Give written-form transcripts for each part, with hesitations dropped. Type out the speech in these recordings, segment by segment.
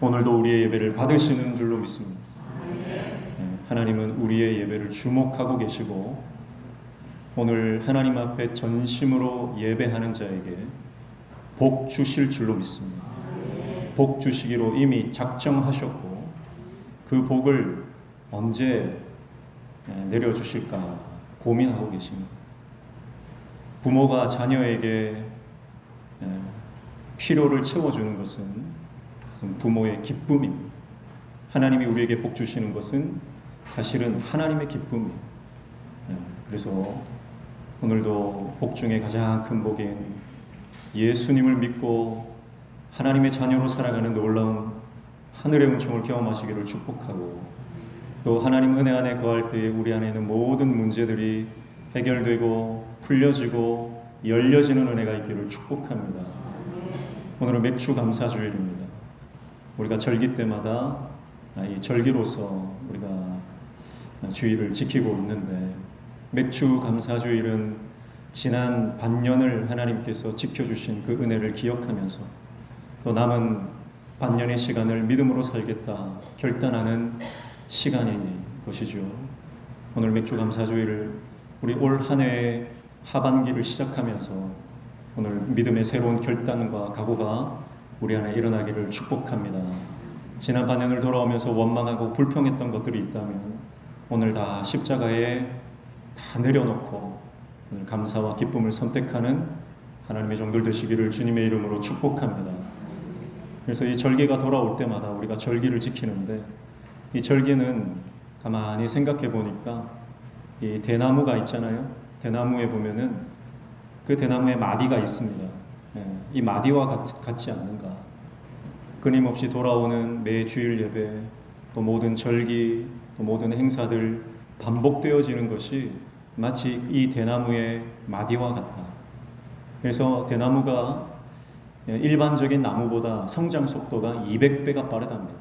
오늘도 우리의 예배를 받으시는 줄로 믿습니다. 하나님은 우리의 예배를 주목하고 계시고 오늘 하나님 앞에 전심으로 예배하는 자에게 복 주실 줄로 믿습니다. 복 주시기로 이미 작정하셨고 그 복을 언제 내려주실까 고민하고 계십니다. 부모가 자녀에게 필요를 채워주는 것은 부모의 기쁨입니다. 하나님이 우리에게 복 주시는 것은 사실은 하나님의 기쁨이에요. 그래서 오늘도 복 중에 가장 큰 복인 예수님을 믿고 하나님의 자녀로 살아가는 놀라운 하늘의 은총을 경험하시기를 축복하고, 또 하나님 은혜 안에 거할 때에 우리 안에 있는 모든 문제들이 해결되고 풀려지고 열려지는 은혜가 있기를 축복합니다. 오늘은 맥주 감사주일입니다. 우리가 절기 때마다 이 절기로서 우리가 주일을 지키고 있는데, 맥주 감사주일은 지난 반년을 하나님께서 지켜주신 그 은혜를 기억하면서 또 남은 반년의 시간을 믿음으로 살겠다 결단하는 시간인 것이죠. 오늘 맥주 감사주일을 우리 올 한 해의 하반기를 시작하면서 오늘 믿음의 새로운 결단과 각오가 우리 안에 일어나기를 축복합니다. 지난 반년을 돌아오면서 원망하고 불평했던 것들이 있다면 오늘 다 십자가에 다 내려놓고 오늘 감사와 기쁨을 선택하는 하나님의 종들 되시기를 주님의 이름으로 축복합니다. 그래서 이 절기가 돌아올 때마다 우리가 절기를 지키는데, 이 절기는 가만히 생각해 보니까 이 대나무가 있잖아요. 대나무에 보면은 그 대나무에 마디가 있습니다. 이 마디와 같지 않는가? 끊임없이 돌아오는 매 주일 예배, 또 모든 절기, 또 모든 행사들 반복되어지는 것이 마치 이 대나무의 마디와 같다. 그래서 대나무가 일반적인 나무보다 성장 속도가 200배가 빠르답니다.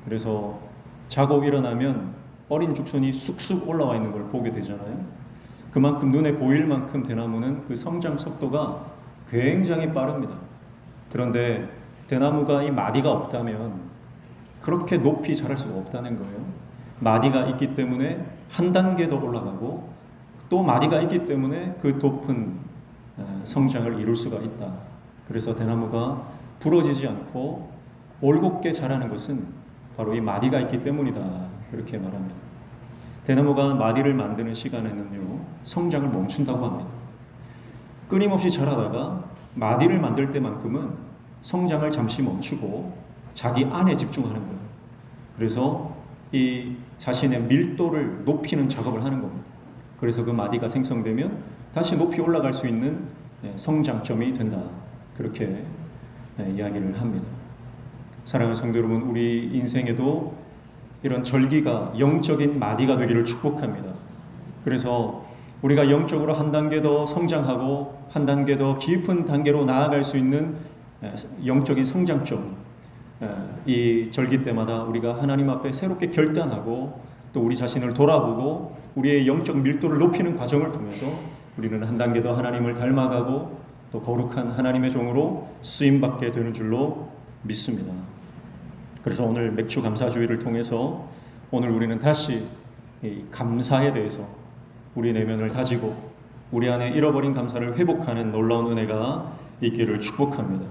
그래서 자고 일어나면 어린 죽순이 쑥쑥 올라와 있는 걸 보게 되잖아요. 그만큼 눈에 보일 만큼 대나무는 그 성장 속도가 굉장히 빠릅니다. 그런데 대나무가 이 마디가 없다면 그렇게 높이 자랄 수가 없다는 거예요. 마디가 있기 때문에 한 단계 더 올라가고, 또 마디가 있기 때문에 그 높은 성장을 이룰 수가 있다. 그래서 대나무가 부러지지 않고 올곧게 자라는 것은 바로 이 마디가 있기 때문이다. 그렇게 말합니다. 대나무가 마디를 만드는 시간에는요, 성장을 멈춘다고 합니다. 끊임없이 자라다가 마디를 만들 때만큼은 성장을 잠시 멈추고 자기 안에 집중하는 거예요. 그래서 이 자신의 밀도를 높이는 작업을 하는 겁니다. 그래서 그 마디가 생성되면 다시 높이 올라갈 수 있는 성장점이 된다. 그렇게 이야기를 합니다. 사랑하는 성도 여러분, 우리 인생에도 이런 절기가 영적인 마디가 되기를 축복합니다. 그래서 우리가 영적으로 한 단계 더 성장하고 한 단계 더 깊은 단계로 나아갈 수 있는 영적인 성장점, 이 절기 때마다 우리가 하나님 앞에 새롭게 결단하고 또 우리 자신을 돌아보고 우리의 영적 밀도를 높이는 과정을 통해서 우리는 한 단계 더 하나님을 닮아가고 또 거룩한 하나님의 종으로 쓰임받게 되는 줄로 믿습니다. 그래서 오늘 맥주 감사주의를 통해서 오늘 우리는 다시 이 감사에 대해서 우리 내면을 다지고 우리 안에 잃어버린 감사를 회복하는 놀라운 은혜가 있기를 축복합니다.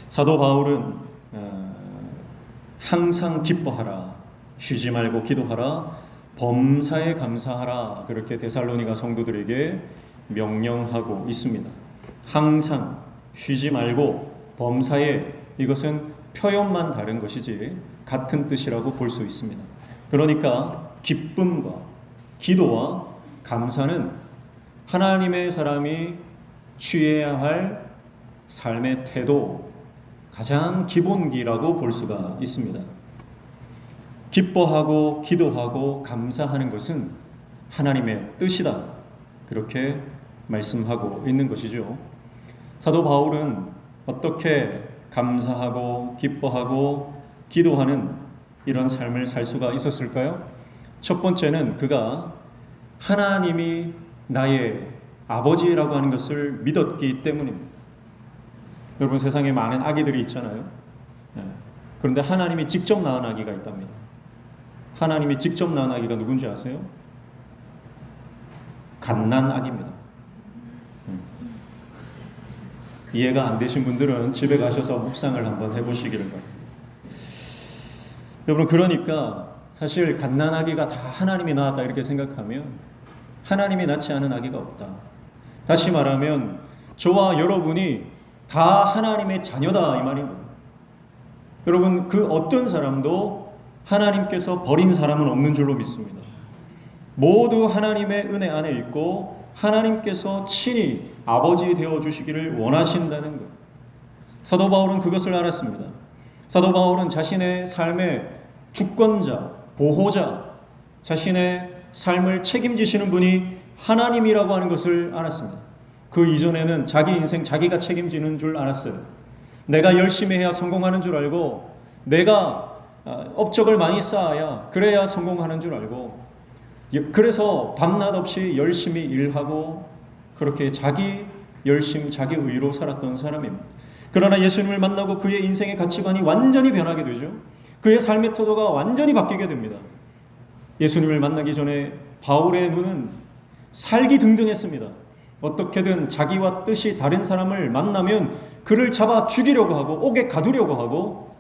사도 바울은 항상 기뻐하라, 쉬지 말고 기도하라, 범사에 감사하라, 그렇게 데살로니가 성도들에게 명령하고 있습니다. 항상, 쉬지 말고, 범사에, 이것은 표현만 다른 것이지 같은 뜻이라고 볼 수 있습니다. 그러니까 기쁨과 기도와 감사는 하나님의 사람이 취해야 할 삶의 태도, 가장 기본기라고 볼 수가 있습니다. 기뻐하고 기도하고 감사하는 것은 하나님의 뜻이다. 그렇게 말씀하고 있는 것이죠. 사도 바울은 어떻게 감사하고 기뻐하고 기도하는 이런 삶을 살 수가 있었을까요? 첫 번째는 그가 하나님이 나의 아버지라고 하는 것을 믿었기 때문입니다. 여러분, 세상에 많은 아기들이 있잖아요. 그런데 하나님이 직접 낳은 아기가 있답니다. 하나님이 직접 낳은 아기가 누군지 아세요? 갓난 아기입니다. 이해가 안 되신 분들은 집에 가셔서 묵상을 한번 해보시기를 바랍니다. 여러분, 그러니까 사실 갓난 아기가 다 하나님이 낳았다 이렇게 생각하면 하나님이 낳지 않은 아기가 없다. 다시 말하면 저와 여러분이 다 하나님의 자녀다 이 말인 거예요. 여러분, 그 어떤 사람도 하나님께서 버린 사람은 없는 줄로 믿습니다. 모두 하나님의 은혜 안에 있고 하나님께서 친히 아버지 되어 주시기를 원하신다는 것. 사도 바울은 그것을 알았습니다. 사도 바울은 자신의 삶의 주권자, 보호자, 자신의 삶을 책임지시는 분이 하나님이라고 하는 것을 알았습니다. 그 이전에는 자기 인생 자기가 책임지는 줄 알았어요. 내가 열심히 해야 성공하는 줄 알고, 내가 업적을 많이 쌓아야 그래야 성공하는 줄 알고, 그래서 밤낮 없이 열심히 일하고 그렇게 자기 열심, 자기 의로 살았던 사람입니다. 그러나 예수님을 만나고 그의 인생의 가치관이 완전히 변하게 되죠. 그의 삶의 태도가 완전히 바뀌게 됩니다. 예수님을 만나기 전에 바울의 눈은 살기등등했습니다. 어떻게든 자기와 뜻이 다른 사람을 만나면 그를 잡아 죽이려고 하고 옥에 가두려고 하고,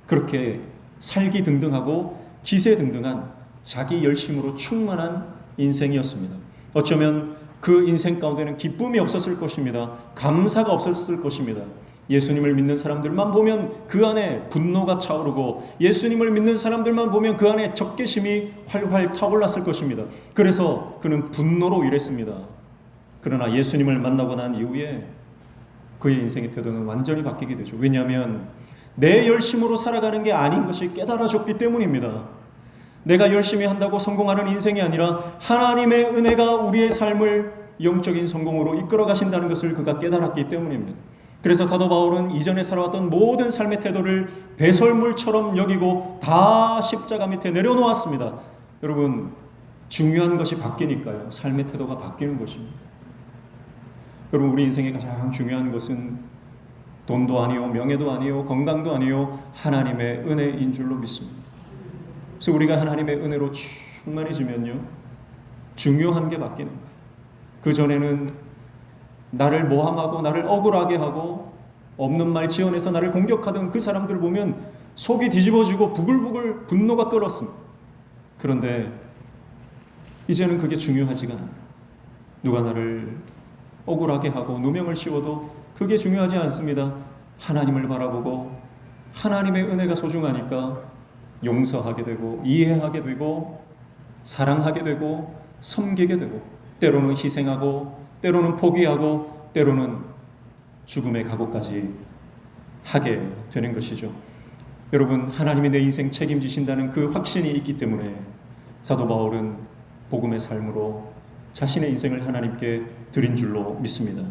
그렇게 살기등등하고 기세등등한 자기 열심으로 충만한 인생이었습니다. 어쩌면 그 인생 가운데는 기쁨이 없었을 것입니다. 감사가 없었을 것입니다. 예수님을 믿는 사람들만 보면 그 안에 분노가 차오르고, 예수님을 믿는 사람들만 보면 그 안에 적개심이 활활 타올랐을 것입니다. 그래서 그는 분노로 일했습니다. 그러나 예수님을 만나고 난 이후에 그의 인생의 태도는 완전히 바뀌게 되죠. 왜냐하면 내 열심으로 살아가는 게 아닌 것이 깨달아졌기 때문입니다. 내가 열심히 한다고 성공하는 인생이 아니라 하나님의 은혜가 우리의 삶을 영적인 성공으로 이끌어 가신다는 것을 그가 깨달았기 때문입니다. 그래서 사도 바울은 이전에 살아왔던 모든 삶의 태도를 배설물처럼 여기고 다 십자가 밑에 내려놓았습니다. 여러분, 중요한 것이 바뀌니까요, 삶의 태도가 바뀌는 것입니다. 여러분, 우리 인생의 가장 중요한 것은 돈도 아니요, 명예도 아니요, 건강도 아니요, 하나님의 은혜인 줄로 믿습니다. 그래서 우리가 하나님의 은혜로 충만해지면요, 중요한 게 바뀌는 거예요. 그전에는 나를 모함하고 나를 억울하게 하고 없는 말 지어내서 나를 공격하던 그 사람들을 보면 속이 뒤집어지고 부글부글 분노가 끓었습니다. 그런데 이제는 그게 중요하지가 않아요. 누가 나를 억울하게 하고 누명을 씌워도 그게 중요하지 않습니다. 하나님을 바라보고 하나님의 은혜가 소중하니까 용서하게 되고 이해하게 되고 사랑하게 되고 섬기게 되고, 때로는 희생하고 때로는 포기하고 때로는 죽음의 각오까지 하게 되는 것이죠. 여러분, 하나님이 내 인생 책임지신다는 그 확신이 있기 때문에 사도 바울은 복음의 삶으로 자신의 인생을 하나님께 드린 줄로 믿습니다.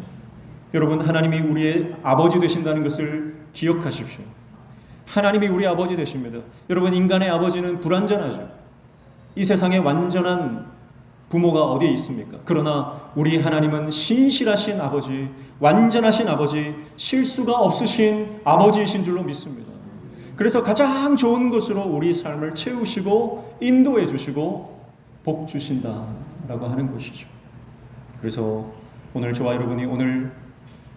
여러분, 하나님이 우리의 아버지 되신다는 것을 기억하십시오. 하나님이 우리 아버지 되십니다. 여러분, 인간의 아버지는 불완전하죠. 이 세상에 완전한 부모가 어디에 있습니까? 그러나 우리 하나님은 신실하신 아버지, 완전하신 아버지, 실수가 없으신 아버지이신 줄로 믿습니다. 그래서 가장 좋은 것으로 우리 삶을 채우시고 인도해 주시고 복 주신다라고 하는 것이죠. 그래서 오늘 저와 여러분이 오늘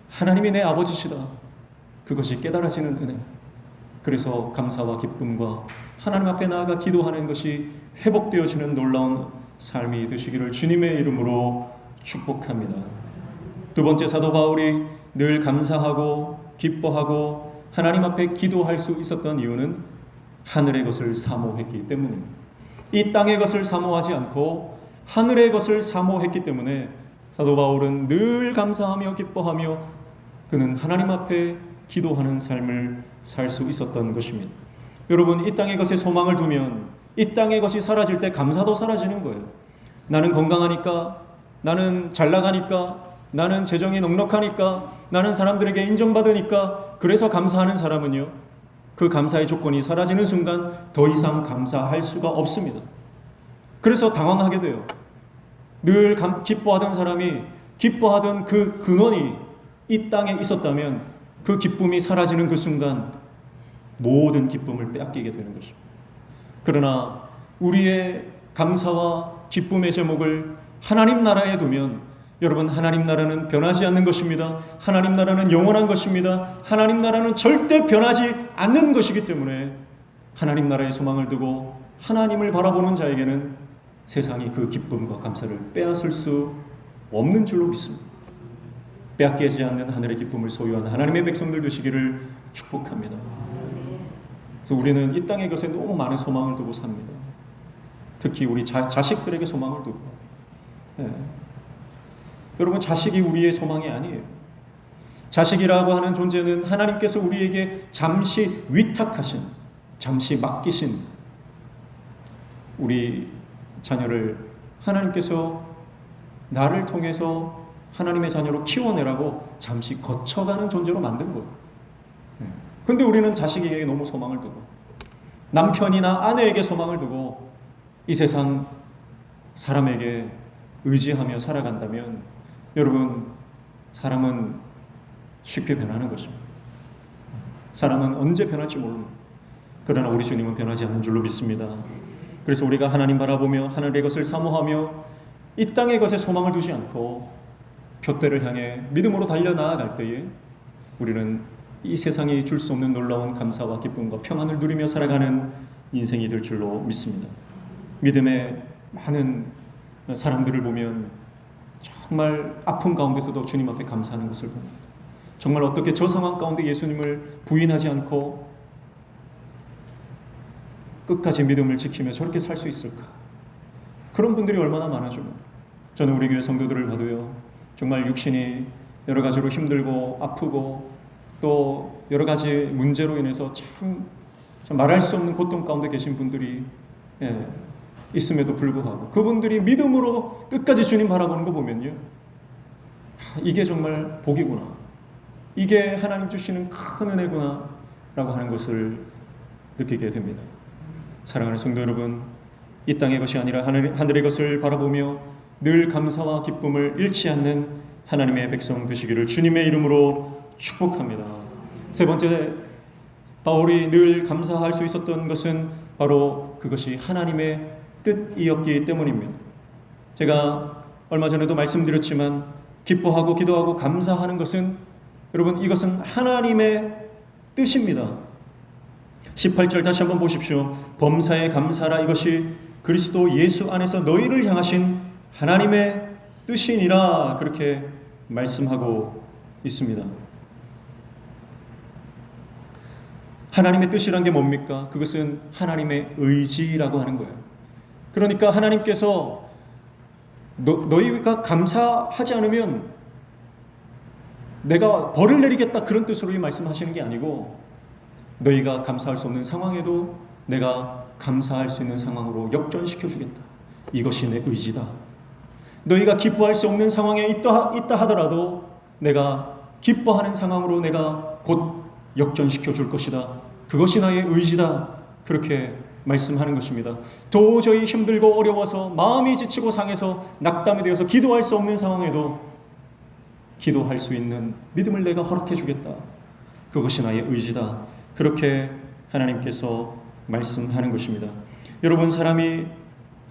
하나님이 내 아버지시다, 그것이 깨달아지는 은혜, 그래서 감사와 기쁨과 하나님 앞에 나아가 기도하는 것이 회복되어지는 놀라운 삶이 되시기를 주님의 이름으로 축복합니다. 두 번째, 사도 바울이 늘 감사하고 기뻐하고 하나님 앞에 기도할 수 있었던 이유는 하늘의 것을 사모했기 때문입니다. 이 땅의 것을 사모하지 않고 하늘의 것을 사모했기 때문에 사도 바울은 늘 감사하며 기뻐하며 그는 하나님 앞에 기도하는 삶을 살 수 있었던 것입니다. 여러분, 이 땅의 것에 소망을 두면 이 땅의 것이 사라질 때 감사도 사라지는 거예요. 나는 건강하니까, 나는 잘 나가니까, 나는 재정이 넉넉하니까, 나는 사람들에게 인정받으니까, 그래서 감사하는 사람은요, 그 감사의 조건이 사라지는 순간 더 이상 감사할 수가 없습니다. 그래서 당황하게 돼요. 늘 기뻐하던 사람이 기뻐하던 그 근원이 이 땅에 있었다면 그 기쁨이 사라지는 그 순간 모든 기쁨을 빼앗기게 되는 것입니다. 그러나 우리의 감사와 기쁨의 제목을 하나님 나라에 두면, 여러분, 하나님 나라는 변하지 않는 것입니다. 하나님 나라는 영원한 것입니다. 하나님 나라는 절대 변하지 않는 것이기 때문에 하나님 나라의 소망을 두고 하나님을 바라보는 자에게는 세상이 그 기쁨과 감사를 빼앗을 수 없는 줄로 믿습니다. 빼앗기지 않는 하늘의 기쁨을 소유한 하나님의 백성들 되시기를 축복합니다. 그래서 우리는 이 땅의 것에 너무 많은 소망을 두고 삽니다. 특히 우리 자식들에게 소망을 두고. 여러분, 자식이 우리의 소망이 아니에요. 자식이라고 하는 존재는 하나님께서 우리에게 잠시 위탁하신, 잠시 맡기신 우리 자녀를 하나님께서 나를 통해서 하나님의 자녀로 키워내라고 잠시 거쳐가는 존재로 만든 거예요. 그런데 우리는 자식에게 너무 소망을 두고, 남편이나 아내에게 소망을 두고 이 세상 사람에게 의지하며 살아간다면, 여러분, 사람은 쉽게 변하는 것입니다. 사람은 언제 변할지 모릅니다. 그러나 우리 주님은 변하지 않는 줄로 믿습니다. 그래서 우리가 하나님 바라보며 하늘의 것을 사모하며 이 땅의 것에 소망을 두지 않고 표대를 향해 믿음으로 달려나아갈 때에 우리는 이 세상이 줄 수 없는 놀라운 감사와 기쁨과 평안을 누리며 살아가는 인생이 될 줄로 믿습니다. 믿음의 많은 사람들을 보면 정말 아픈 가운데서도 주님 앞에 감사하는 것을 봅니다. 정말 어떻게 저 상황 가운데 예수님을 부인하지 않고 끝까지 믿음을 지키며 저렇게 살 수 있을까? 그런 분들이 얼마나 많아죠. 저는 우리 교회 성도들을 봐도요, 정말 육신이 여러 가지로 힘들고 아프고 또 여러 가지 문제로 인해서 참 말할 수 없는 고통 가운데 계신 분들이 있음에도 불구하고 그분들이 믿음으로 끝까지 주님 바라보는 거 보면요, 이게 정말 복이구나, 이게 하나님 주시는 큰 은혜구나 라고 하는 것을 느끼게 됩니다. 사랑하는 성도 여러분, 이 땅의 것이 아니라 하늘의 것을 바라보며 늘 감사와 기쁨을 잃지 않는 하나님의 백성 되시기를 주님의 이름으로 축복합니다. 세 번째, 바울이 늘 감사할 수 있었던 것은 바로 그것이 하나님의 뜻이었기 때문입니다. 제가 얼마 전에도 말씀드렸지만 기뻐하고 기도하고 감사하는 것은, 여러분, 이것은 하나님의 뜻입니다. 18절 다시 한번 보십시오. 범사에 감사라, 이것이 그리스도 예수 안에서 너희를 향하신 하나님의 뜻이니라, 그렇게 말씀하고 있습니다. 하나님의 뜻이란 게 뭡니까? 그것은 하나님의 의지라고 하는 거예요. 그러니까 하나님께서 너희가 감사하지 않으면 내가 벌을 내리겠다, 그런 뜻으로 이 말씀하시는 게 아니고, 너희가 감사할 수 없는 상황에도 내가 감사할 수 있는 상황으로 역전시켜 주겠다, 이것이 내 의지다. 너희가 기뻐할 수 없는 상황에 있다 하더라도 내가 기뻐하는 상황으로 내가 곧 역전시켜 줄 것이다, 그것이 나의 의지다, 그렇게 말씀하는 것입니다. 도저히 힘들고 어려워서 마음이 지치고 상해서 낙담이 되어서 기도할 수 없는 상황에도 기도할 수 있는 믿음을 내가 허락해 주겠다, 그것이 나의 의지다, 그렇게 하나님께서 말씀하는 것입니다. 여러분, 사람이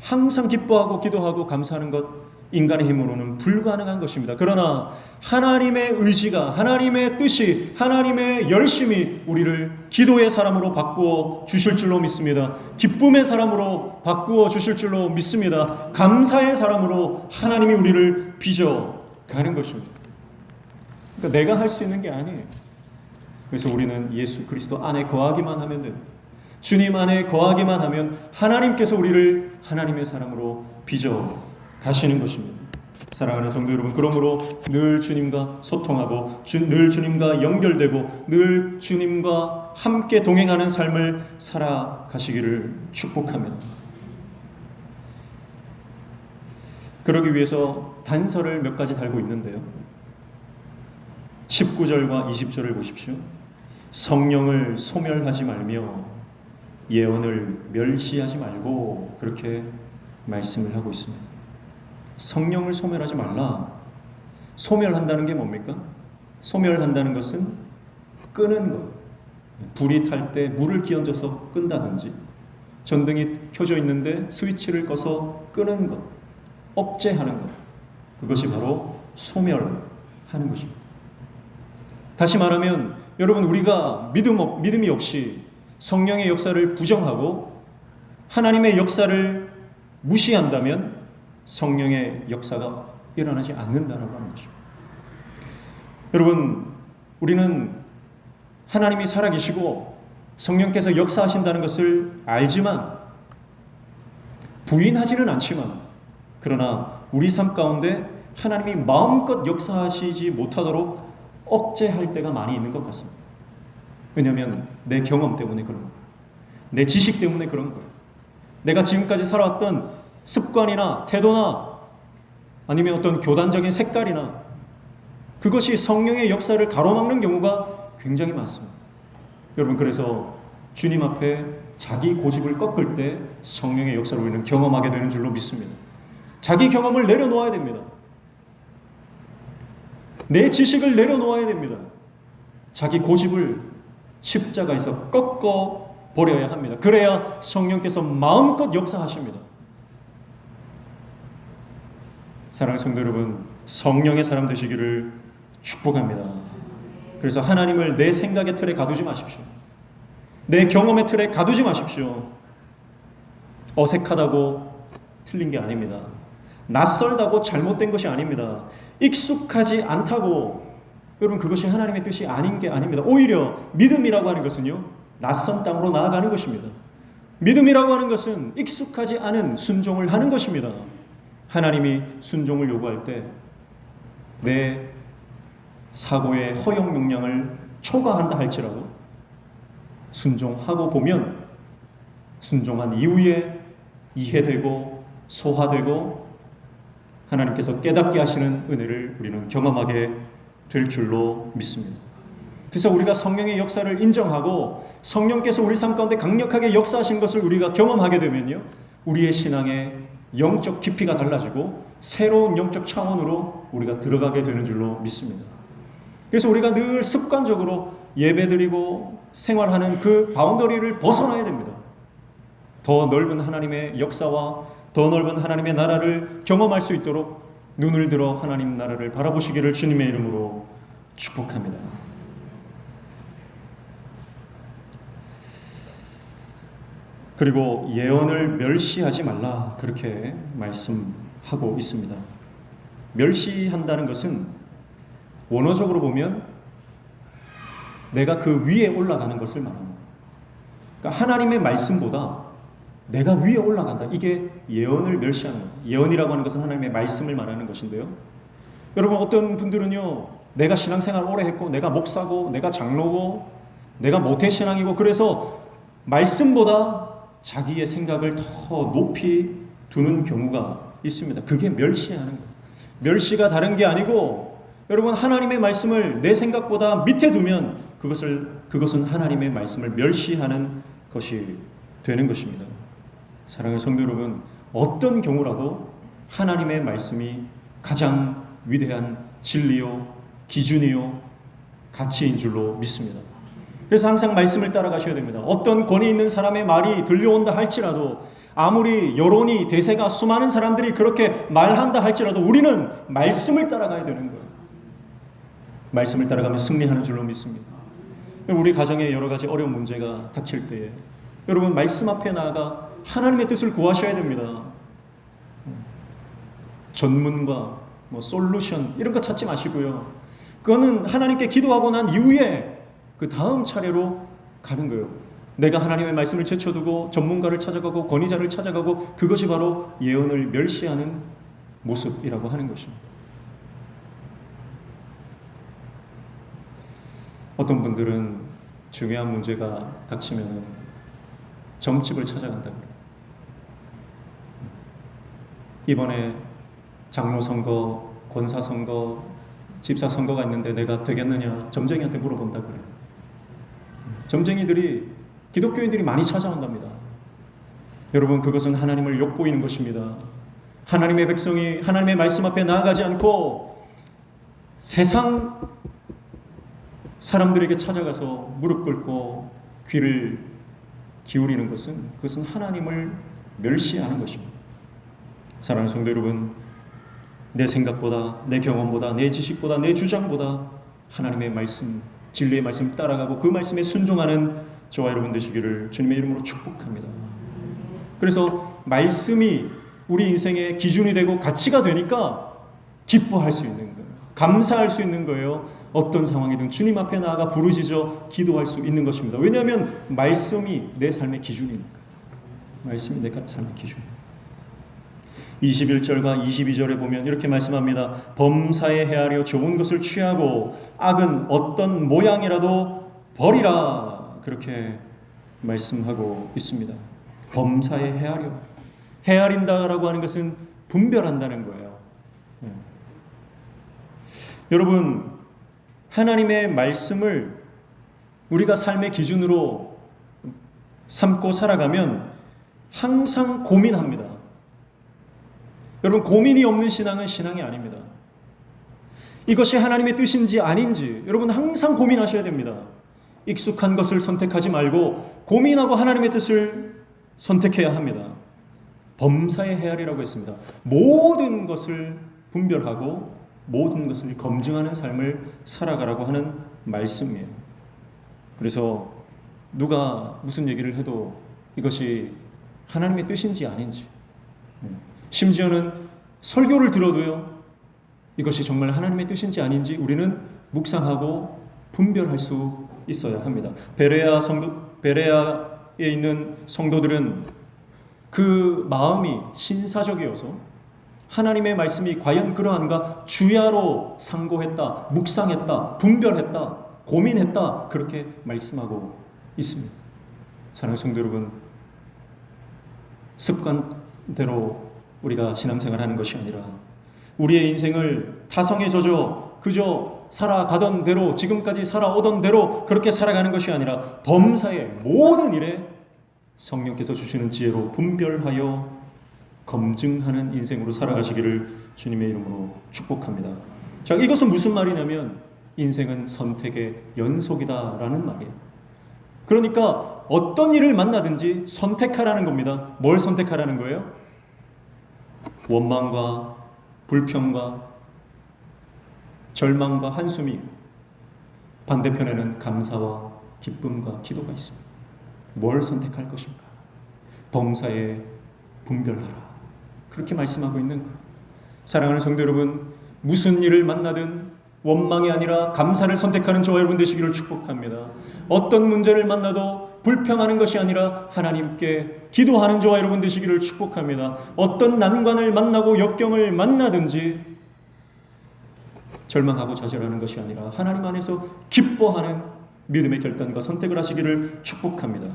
항상 기뻐하고 기도하고 감사하는 것, 인간의 힘으로는 불가능한 것입니다. 그러나 하나님의 의지가, 하나님의 뜻이, 하나님의 열심이 우리를 기도의 사람으로 바꾸어 주실 줄로 믿습니다. 기쁨의 사람으로 바꾸어 주실 줄로 믿습니다. 감사의 사람으로 하나님이 우리를 빚어 가는 것입니다. 그러니까 내가 할 수 있는 게 아니에요. 그래서 우리는 예수 그리스도 안에 거하기만 하면 됩니다. 주님 안에 거하기만 하면 하나님께서 우리를 하나님의 사람으로 빚어 가시는 것입니다. 사랑하는 성도 여러분, 그러므로 늘 주님과 소통하고 늘 주님과 연결되고 늘 주님과 함께 동행하는 삶을 살아가시기를 축복합니다. 그러기 위해서 단서를 몇 가지 달고 있는데요, 19절과 20절을 보십시오. 성령을 소멸하지 말며 예언을 멸시하지 말고, 그렇게 말씀을 하고 있습니다. 성령을 소멸하지 말라. 소멸한다는 게 뭡니까? 소멸한다는 것은 끄는 것. 불이 탈 때 물을 끼얹어서 끈다든지, 전등이 켜져 있는데 스위치를 꺼서 끄는 것, 억제하는 것, 그것이 바로 소멸하는 것입니다. 다시 말하면 여러분, 우리가 믿음이 없이 성령의 역사를 부정하고 하나님의 역사를 무시한다면 성령의 역사가 일어나지 않는다라고 하는 것입니다. 여러분, 우리는 하나님이 살아계시고 성령께서 역사하신다는 것을 알지만, 부인하지는 않지만, 그러나 우리 삶 가운데 하나님이 마음껏 역사하시지 못하도록 억제할 때가 많이 있는 것 같습니다. 왜냐하면 내 경험 때문에 그런 거예요. 내 지식 때문에 그런 거예요. 내가 지금까지 살아왔던 습관이나 태도나 아니면 어떤 교단적인 색깔이나, 그것이 성령의 역사를 가로막는 경우가 굉장히 많습니다. 여러분, 그래서 주님 앞에 자기 고집을 꺾을 때 성령의 역사를 우리는 경험하게 되는 줄로 믿습니다. 자기 경험을 내려놓아야 됩니다. 내 지식을 내려놓아야 됩니다. 자기 고집을 십자가에서 꺾어 버려야 합니다. 그래야 성령께서 마음껏 역사하십니다. 사랑하는 성도 여러분, 성령의 사람 되시기를 축복합니다. 그래서 하나님을 내 생각의 틀에 가두지 마십시오. 내 경험의 틀에 가두지 마십시오. 어색하다고 틀린 게 아닙니다. 낯설다고 잘못된 것이 아닙니다. 익숙하지 않다고, 여러분, 그것이 하나님의 뜻이 아닌 게 아닙니다. 오히려 믿음이라고 하는 것은요, 낯선 땅으로 나아가는 것입니다. 믿음이라고 하는 것은 익숙하지 않은 순종을 하는 것입니다. 하나님이 순종을 요구할 때 내 사고의 허용 용량을 초과한다 할지라도 순종하고 보면 순종한 이후에 이해되고 소화되고 하나님께서 깨닫게 하시는 은혜를 우리는 경험하게 될 줄로 믿습니다. 그래서 우리가 성령의 역사를 인정하고 성령께서 우리 삶 가운데 강력하게 역사하신 것을 우리가 경험하게 되면요, 우리의 신앙의 영적 깊이가 달라지고 새로운 영적 차원으로 우리가 들어가게 되는 줄로 믿습니다. 그래서 우리가 늘 습관적으로 예배드리고 생활하는 그 바운더리를 벗어나야 됩니다. 더 넓은 하나님의 역사와 더 넓은 하나님의 나라를 경험할 수 있도록 눈을 들어 하나님 나라를 바라보시기를 주님의 이름으로 축복합니다. 그리고 예언을 멸시하지 말라, 그렇게 말씀하고 있습니다. 멸시한다는 것은 원어적으로 보면 내가 그 위에 올라가는 것을 말하는 거예요. 그러니까 하나님의 말씀보다 내가 위에 올라간다, 이게 예언을 멸시하는 거예요. 예언이라고 하는 것은 하나님의 말씀을 말하는 것인데요, 여러분, 어떤 분들은요, 내가 신앙생활 오래 했고 내가 목사고 내가 장로고 내가 모태신앙이고 그래서 말씀보다 자기의 생각을 더 높이 두는 경우가 있습니다. 그게 멸시하는 거예요. 멸시가 다른 게 아니고, 여러분, 하나님의 말씀을 내 생각보다 밑에 두면 그것은 하나님의 말씀을 멸시하는 것이 되는 것입니다. 사랑하는 성도 여러분, 어떤 경우라도 하나님의 말씀이 가장 위대한 진리요, 기준이요, 가치인 줄로 믿습니다. 그래서 항상 말씀을 따라가셔야 됩니다. 어떤 권위 있는 사람의 말이 들려온다 할지라도, 아무리 여론이, 대세가, 수많은 사람들이 그렇게 말한다 할지라도 우리는 말씀을 따라가야 되는 거예요. 말씀을 따라가면 승리하는 줄로 믿습니다. 우리 가정에 여러 가지 어려운 문제가 닥칠 때에 여러분, 말씀 앞에 나아가 하나님의 뜻을 구하셔야 됩니다. 전문가, 솔루션 이런 거 찾지 마시고요. 그거는 하나님께 기도하고 난 이후에 그 다음 차례로 가는 거예요. 내가 하나님의 말씀을 제쳐두고 전문가를 찾아가고 권위자를 찾아가고, 그것이 바로 예언을 멸시하는 모습이라고 하는 것입니다. 어떤 분들은 중요한 문제가 닥치면 점집을 찾아간다고 그래요. 이번에 장로 선거, 권사 선거, 집사 선거가 있는데 내가 되겠느냐 점쟁이한테 물어본다 그래요. 점쟁이들이, 기독교인들이 많이 찾아온답니다. 여러분, 그것은 하나님을 욕보이는 것입니다. 하나님의 백성이 하나님의 말씀 앞에 나아가지 않고 세상 사람들에게 찾아가서 무릎 꿇고 귀를 기울이는 그것은 하나님을 멸시하는 것입니다. 사랑하는 성도 여러분, 내 생각보다, 내 경험보다, 내 지식보다, 내 주장보다 하나님의 말씀, 진리의 말씀을 따라가고 그 말씀에 순종하는 저와 여러분 되시기를 주님의 이름으로 축복합니다. 그래서 말씀이 우리 인생의 기준이 되고 가치가 되니까 기뻐할 수 있는 거예요. 감사할 수 있는 거예요. 어떤 상황이든 주님 앞에 나아가 부르짖어 기도할 수 있는 것입니다. 왜냐하면 말씀이 내 삶의 기준이니까. 말씀이 내 삶의 기준. 21절과 22절에 보면 이렇게 말씀합니다. 범사에 헤아려 좋은 것을 취하고 악은 어떤 모양이라도 버리라. 그렇게 말씀하고 있습니다. 범사에 헤아려. 헤아린다라고 하는 것은 분별한다는 거예요. 여러분, 하나님의 말씀을 우리가 삶의 기준으로 삼고 살아가면 항상 고민합니다. 여러분, 고민이 없는 신앙은 신앙이 아닙니다. 이것이 하나님의 뜻인지 아닌지 여러분 항상 고민하셔야 됩니다. 익숙한 것을 선택하지 말고 고민하고 하나님의 뜻을 선택해야 합니다. 범사에 헤아리라고 했습니다. 모든 것을 분별하고 모든 것을 검증하는 삶을 살아가라고 하는 말씀이에요. 그래서 누가 무슨 얘기를 해도 이것이 하나님의 뜻인지 아닌지, 심지어는 설교를 들어도요, 이것이 정말 하나님의 뜻인지 아닌지 우리는 묵상하고 분별할 수 있어야 합니다. 베레아에 있는 성도들은 그 마음이 신사적이어서 하나님의 말씀이 과연 그러한가 주야로 상고했다, 묵상했다, 분별했다, 고민했다, 그렇게 말씀하고 있습니다. 사랑하는 성도 여러분, 습관대로 우리가 신앙생활하는 것이 아니라 우리의 인생을 타성에 젖어 그저 살아가던 대로, 지금까지 살아오던 대로 그렇게 살아가는 것이 아니라 범사의 모든 일에 성령께서 주시는 지혜로 분별하여 검증하는 인생으로 살아가시기를 주님의 이름으로 축복합니다. 자, 이것은 무슨 말이냐면 인생은 선택의 연속이다라는 말이에요. 그러니까 어떤 일을 만나든지 선택하라는 겁니다. 뭘 선택하라는 거예요? 원망과 불평과 절망과 한숨이 있고 반대편에는 감사와 기쁨과 기도가 있습니다. 뭘 선택할 것인가? 범사에 분별하라. 그렇게 말씀하고 있는 거예요. 사랑하는 성도 여러분, 무슨 일을 만나든 원망이 아니라 감사를 선택하는 저와 여러분 되시기를 축복합니다. 어떤 문제를 만나도 불평하는 것이 아니라 하나님께 기도하는 저와 여러분 되시기를 축복합니다. 어떤 난관을 만나고 역경을 만나든지 절망하고 좌절하는 것이 아니라 하나님 안에서 기뻐하는 믿음의 결단과 선택을 하시기를 축복합니다.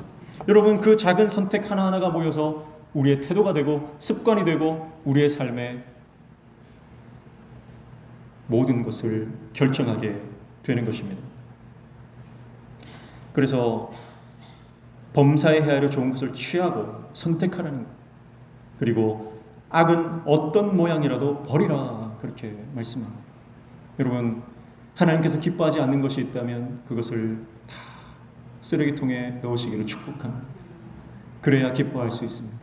여러분, 그 작은 선택 하나하나가 모여서 우리의 태도가 되고 습관이 되고 우리의 삶의 모든 것을 결정하게 되는 것입니다. 그래서 범사에 헤아려 좋은 것을 취하고 선택하라는 것, 그리고 악은 어떤 모양이라도 버리라, 그렇게 말씀합니다. 여러분, 하나님께서 기뻐하지 않는 것이 있다면 그것을 다 쓰레기통에 넣으시기를 축복합니다. 그래야 기뻐할 수 있습니다.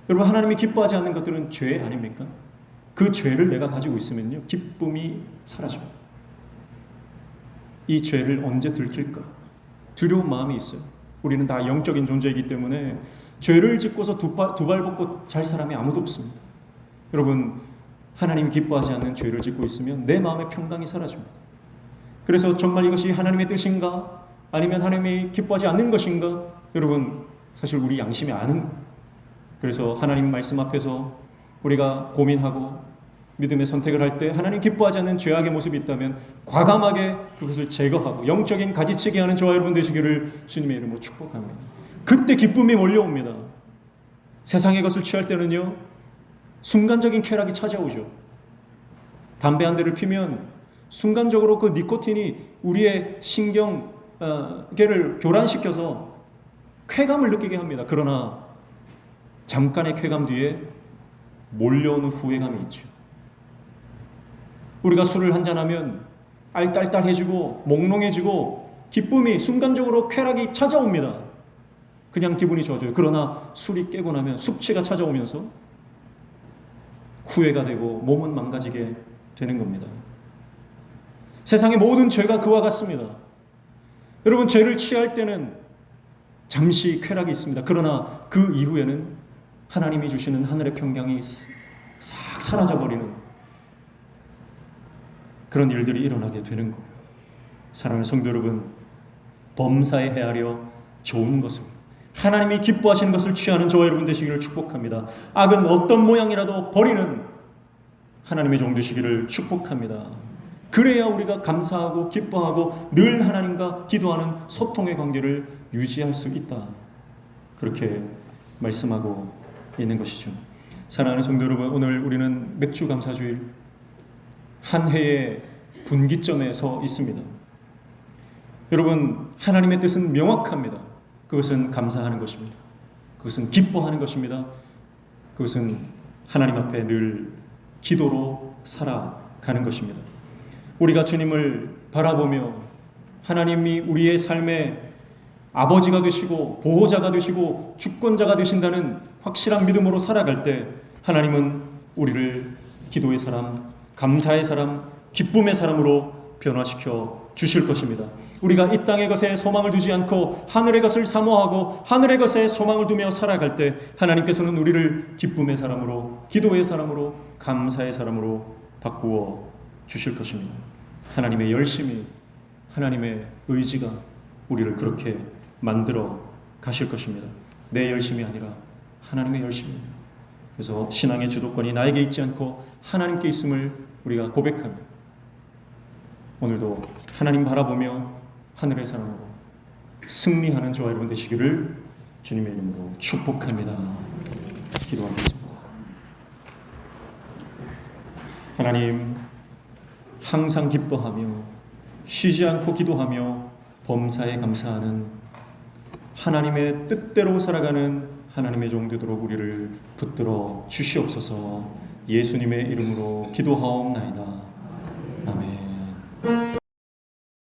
여러분, 하나님이 기뻐하지 않는 것들은 죄 아닙니까? 그 죄를 내가 가지고 있으면요, 기쁨이 사라집니다. 이 죄를 언제 들킬까? 두려운 마음이 있어요. 우리는 다 영적인 존재이기 때문에 죄를 짓고서 두 발 벗고 잘 사람이 아무도 없습니다. 여러분, 하나님이 기뻐하지 않는 죄를 짓고 있으면 내 마음의 평강이 사라집니다. 그래서 정말 이것이 하나님의 뜻인가? 아니면 하나님이 기뻐하지 않는 것인가? 여러분, 사실 우리 양심이 아는 거예요. 그래서 하나님 말씀 앞에서 우리가 고민하고 믿음의 선택을 할 때 하나님 기뻐하지 않는 죄악의 모습이 있다면 과감하게 그것을 제거하고 영적인 가지치기 하는 저와 여러분 되시기를 주님의 이름으로 축복합니다. 그때 기쁨이 몰려옵니다. 세상의 것을 취할 때는요, 순간적인 쾌락이 찾아오죠. 담배 한 대를 피면 순간적으로 그 니코틴이 우리의 신경계를 교란시켜서 쾌감을 느끼게 합니다. 그러나 잠깐의 쾌감 뒤에 몰려오는 후회감이 있죠. 우리가 술을 한잔하면 알딸딸해지고 몽롱해지고 기쁨이 순간적으로 쾌락이 찾아옵니다. 그냥 기분이 좋아져요. 그러나 술이 깨고 나면 숙취가 찾아오면서 후회가 되고 몸은 망가지게 되는 겁니다. 세상의 모든 죄가 그와 같습니다. 여러분, 죄를 취할 때는 잠시 쾌락이 있습니다. 그러나 그 이후에는 하나님이 주시는 하늘의 평강이 싹 사라져버리는 그런 일들이 일어나게 되는 거예요. 사랑하는 성도 여러분, 범사에 헤아려 좋은 것을, 하나님이 기뻐하시는 것을 취하는 저와 여러분 되시기를 축복합니다. 악은 어떤 모양이라도 버리는 하나님의 종 되시기를 축복합니다. 그래야 우리가 감사하고 기뻐하고 늘 하나님과 기도하는 소통의 관계를 유지할 수 있다. 그렇게 말씀하고 있는 것이죠. 사랑하는 성도 여러분, 오늘 우리는 맥주 감사주일 한 해의 분기점에 서 있습니다. 여러분, 하나님의 뜻은 명확합니다. 그것은 감사하는 것입니다. 그것은 기뻐하는 것입니다. 그것은 하나님 앞에 늘 기도로 살아가는 것입니다. 우리가 주님을 바라보며 하나님이 우리의 삶의 아버지가 되시고 보호자가 되시고 주권자가 되신다는 확실한 믿음으로 살아갈 때 하나님은 우리를 기도의 사람, 감사의 사람, 기쁨의 사람으로 변화시켜 주실 것입니다. 우리가 이 땅의 것에 소망을 두지 않고 하늘의 것을 사모하고 하늘의 것에 소망을 두며 살아갈 때 하나님께서는 우리를 기쁨의 사람으로, 기도의 사람으로, 감사의 사람으로 바꾸어 주실 것입니다. 하나님의 열심이, 하나님의 의지가 우리를 그렇게 만들어 가실 것입니다. 내 열심이 아니라 하나님의 열심입니다. 그래서 신앙의 주도권이 나에게 있지 않고 하나님께 있음을 우리가 고백합니다. 오늘도 하나님 바라보며 하늘의 사람으로 승리하는 저와 여러분 되시기를 주님의 이름으로 축복합니다. 기도하겠습니다. 하나님, 항상 기뻐하며 쉬지 않고 기도하며 범사에 감사하는 하나님의 뜻대로 살아가는 하나님의 종 되도록 우리를 붙들어 주시옵소서. 예수님의 이름으로 기도하옵나이다.